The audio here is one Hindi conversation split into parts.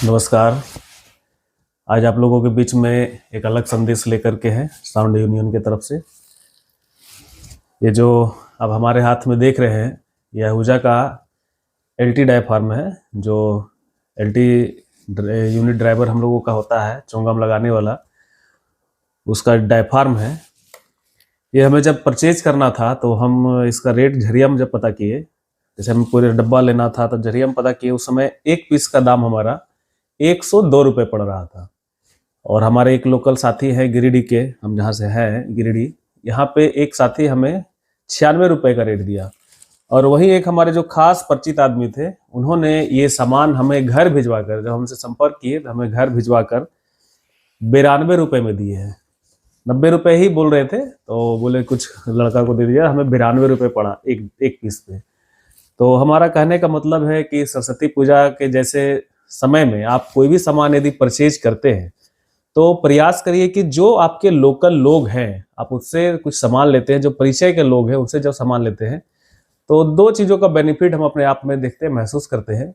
नमस्कार। आज आप लोगों के बीच में एक अलग संदेश लेकर के है साउंड यूनियन की तरफ से। ये जो अब हमारे हाथ में देख रहे हैं यह अहूजा का एलटी डायफ्राम है, जो एलटी यूनिट ड्राइवर हम लोगों का होता है, चोंगम लगाने वाला, उसका डायफ्राम है। ये हमें जब परचेज करना था तो हम इसका रेट झरिया में जब पता किए, जैसे हमें पूरे डब्बा लेना था तो झरिया में पता किए, उस समय एक पीस का दाम हमारा 102 रुपये पड़ रहा था। और हमारे एक लोकल साथी है गिरिडीह के, हम जहाँ से हैं गिरिडीह, यहाँ पे एक साथी हमें 96 रुपये का रेट दिया। और वही एक हमारे जो खास परिचित आदमी थे, उन्होंने ये सामान हमें घर भिजवा कर, जब हमसे संपर्क किए तो हमें घर भिजवा कर 92 रुपये में दिए हैं। 90 रुपये ही बोल रहे थे तो बोले कुछ लड़का को दे दिया, हमें 92 रुपये पड़ा एक पीस पे। तो हमारा कहने का मतलब है कि सरस्वती पूजा के जैसे समय में आप कोई भी सामान यदि परचेज करते हैं तो प्रयास करिए कि जो आपके लोकल लोग हैं, आप उससे कुछ सामान लेते हैं, जो परिचय के लोग हैं उनसे जब सामान लेते हैं तो दो चीज़ों का बेनिफिट हम अपने आप में देखते हैं, महसूस करते हैं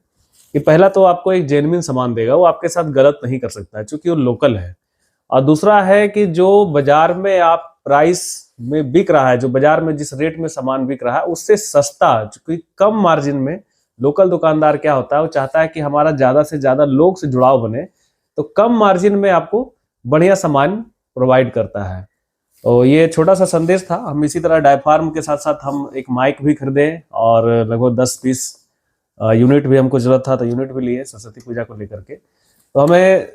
कि पहला तो आपको एक जेन्युइन सामान देगा, वो आपके साथ गलत नहीं कर सकता है क्योंकि वो लोकल है। और दूसरा है कि जो बाजार में आप प्राइस में बिक रहा है, जो बाजार में जिस रेट में सामान बिक रहा है उससे सस्ता, क्योंकि कम मार्जिन में लोकल दुकानदार क्या होता है, वो चाहता है कि हमारा ज़्यादा से ज़्यादा लोग से जुड़ाव बने, तो कम मार्जिन में आपको बढ़िया सामान प्रोवाइड करता है। तो ये छोटा सा संदेश था। हम इसी तरह डायफ्राम के साथ साथ हम एक माइक भी खरीदे और लगभग 10 पीस यूनिट भी हमको जरूरत था तो यूनिट भी लिए सरस्वती पूजा को लेकर के। तो हमें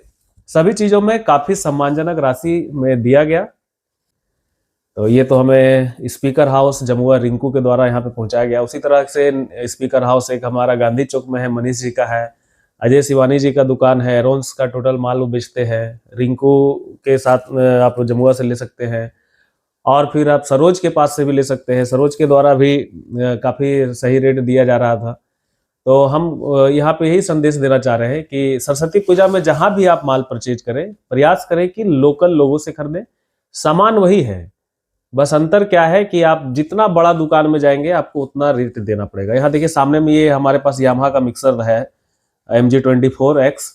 सभी चीज़ों में काफ़ी सम्मानजनक राशि में दिया गया। तो ये तो हमें स्पीकर हाउस जमुआ रिंकू के द्वारा यहाँ पे पहुँचाया गया। उसी तरह से स्पीकर हाउस एक हमारा गांधी चौक में है, मनीष जी का है, अजय शिवानी जी का दुकान है, एरोन्स का टोटल माल वो बेचते हैं। रिंकू के साथ आप जमुआ से ले सकते हैं और फिर आप सरोज के पास से भी ले सकते हैं। सरोज के द्वारा भी काफ़ी सही रेट दिया जा रहा था। तो हम यहाँ पे यही संदेश देना चाह रहे हैं कि सरस्वती पूजा में जहाँ भी आप माल परचेज करें, प्रयास करें कि लोकल लोगों से खरीदें। सामान वही है, बस अंतर क्या है कि आप जितना बड़ा दुकान में जाएंगे आपको उतना रेट देना पड़ेगा। यहाँ देखिए सामने में ये हमारे पास यामाहा का मिक्सर है MG24X।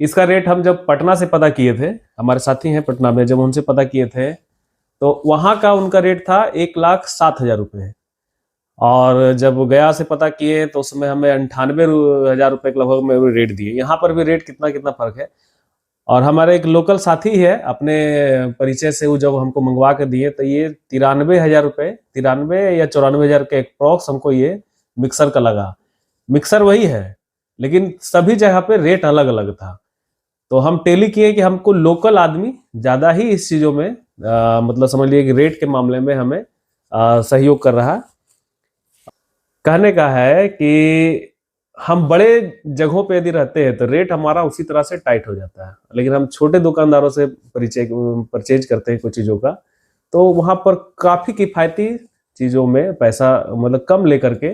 इसका रेट हम जब पटना से पता किए थे, हमारे साथी हैं पटना में, जब उनसे पता किए थे तो वहाँ का उनका रेट था 1,07,000 रुपये। और जब गया से पता किए तो उसमें हमें 98,000 रुपये के लगभग में रेट दिए। यहाँ पर भी रेट कितना कितना फर्क है। और हमारे एक लोकल साथी है, अपने परिचय से वो जब हमको मंगवा के दिए तो ये 93,000 रुपये, 93 या 94,000 के अप्रॉक्स हमको ये मिक्सर का लगा। मिक्सर वही है लेकिन सभी जगह पे रेट अलग अलग था। तो हम टेली किए कि हमको लोकल आदमी ज़्यादा ही इस चीज़ों में मतलब समझ लिए कि रेट के मामले में हमें सहयोग कर रहा है। कहने का है कि हम बड़े जगहों पे यदि रहते हैं तो रेट हमारा उसी तरह से टाइट हो जाता है, लेकिन हम छोटे दुकानदारों से परचेज करते हैं कुछ चीज़ों का, तो वहाँ पर काफ़ी किफ़ायती चीज़ों में पैसा मतलब कम लेकर के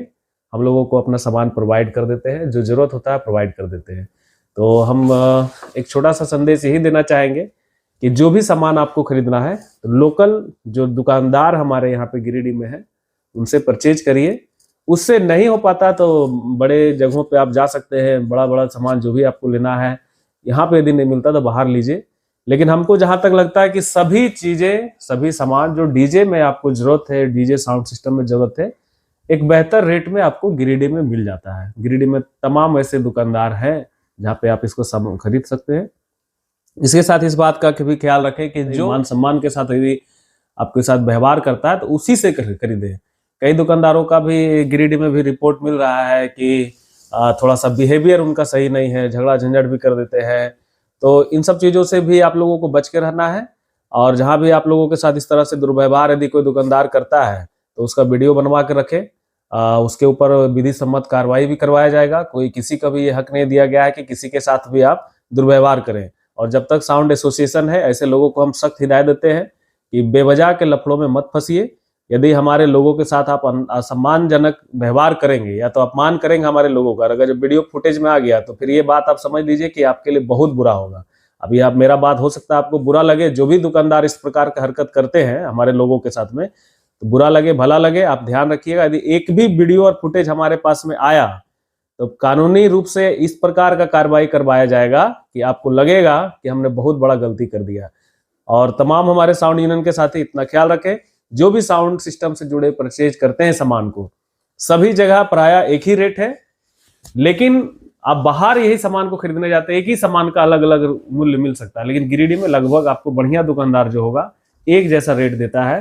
हम लोगों को अपना सामान प्रोवाइड कर देते हैं, जो ज़रूरत होता है प्रोवाइड कर देते हैं। तो हम एक छोटा सा संदेश यही देना चाहेंगे कि जो भी सामान आपको खरीदना है तो लोकल जो दुकानदार हमारे यहाँ पे गिरिडीह में है उनसे परचेज करिए। उससे नहीं हो पाता तो बड़े जगहों पे आप जा सकते हैं, बड़ा बड़ा सामान जो भी आपको लेना है यहाँ पे यदि नहीं मिलता तो बाहर लीजिए। लेकिन हमको जहाँ तक लगता है कि सभी चीज़ें, सभी सामान जो डीजे में आपको ज़रूरत है, डीजे साउंड सिस्टम में ज़रूरत है, एक बेहतर रेट में आपको गिरिडीह में मिल जाता है। गिरिडीह में तमाम ऐसे दुकानदार हैं जहाँ पे आप इसको खरीद सकते हैं। इसके साथ इस बात का भी ख्याल रखें कि जो मान सम्मान के साथ यदि आपके साथ व्यवहार करता है तो उसी से खरीदें। कई दुकानदारों का भी गिरिडीह में भी रिपोर्ट मिल रहा है कि थोड़ा सा बिहेवियर उनका सही नहीं है, झगड़ा झंझट भी कर देते हैं। तो इन सब चीज़ों से भी आप लोगों को बच के रहना है। और जहाँ भी आप लोगों के साथ इस तरह से दुर्व्यवहार यदि कोई दुकानदार करता है तो उसका वीडियो बनवा के रखें, उसके ऊपर विधि सम्मत कार्रवाई भी करवाया जाएगा। कोई किसी का भी ये हक नहीं दिया गया है कि किसी के साथ भी आप दुर्व्यवहार करें। और जब तक साउंड एसोसिएशन है, ऐसे लोगों को हम सख्त हिदायत देते हैं कि बेवजह के लफड़ों में मत फंसिए। यदि हमारे लोगों के साथ आप असम्मानजनक व्यवहार करेंगे या तो अपमान करेंगे हमारे लोगों का, अगर जब वीडियो फुटेज में आ गया तो फिर ये बात आप समझ लीजिए कि आपके लिए बहुत बुरा होगा। अभी आप मेरा बात हो सकता है आपको बुरा लगे, जो भी दुकानदार इस प्रकार का हरकत करते हैं हमारे लोगों के साथ में, तो बुरा लगे भला लगे, आप ध्यान रखिएगा। यदि एक भी वीडियो और फुटेज हमारे पास में आया तो कानूनी रूप से इस प्रकार का कार्रवाई करवाया जाएगा कि आपको लगेगा कि हमने बहुत बड़ा गलती कर दिया। और तमाम हमारे साउंड यूनियन के साथी इतना ख्याल रखें, जो भी साउंड सिस्टम से जुड़े परचेज करते हैं सामान को, सभी जगह प्रायः एक ही रेट है, लेकिन आप बाहर यही सामान को खरीदने जाते हैं, एक ही सामान का अलग अलग मूल्य मिल सकता है, लेकिन गिरिडीह में लगभग आपको बढ़िया दुकानदार जो होगा एक जैसा रेट देता है।